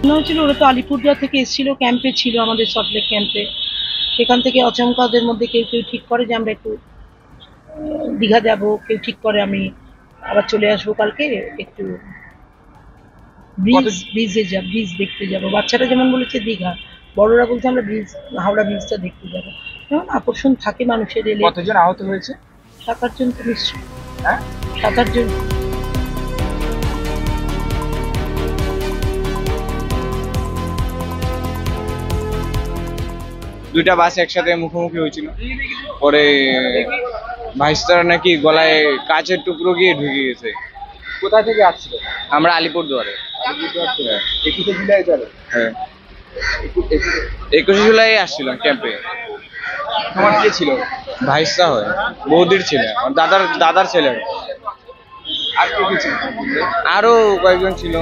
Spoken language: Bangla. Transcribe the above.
মনে হচ্ছিল ওরা তো আলিপুরদুয়ার থেকে এসেছিল, ক্যাম্পে ছিল, আমাদের সল্টলেক ক্যাম্পে। সেখান থেকে আচমকা ওদের মধ্যে কেউ কেউ ঠিক করে যে আমরা একটু দীঘা যাব, কেউ ঠিক করে আমি আবার চলে আসবো কালকে, একটু ব্রিজ দেখতে যাব। বাচ্চারা যেমন বলেছে দীঘা, বড়রা বলছে আমরা ব্রিজ, হাওড়া ব্রিজটা দেখতে যাবো। যেমন আকর্ষণ থাকে মানুষের এলে। কতজন আহত হয়েছে? 7-8 জন তো নিশ্চয়ই। হ্যাঁ, 7-8 জন। দুইটা বাস একসাথে মুখোমুখি হয়েছিল, পরে ভাইস্তার নাকি গলায় কাচের টুকরো গিয়ে ঢুকে গেছে। কোথা থেকে আসছিল? আমরা আলিপুরদুয়ারে। হ্যাঁ। 21শে জুলাই চলে। হ্যাঁ, 21শে জুলাই আসছিলাম ক্যাম্পে। তোমার কে ছিল? ভাইস্তা হয়, বৌদির ছেলে, আমার দাদার ছেলে। আর কে কে ছিল? আরো কয়েকজন ছিল।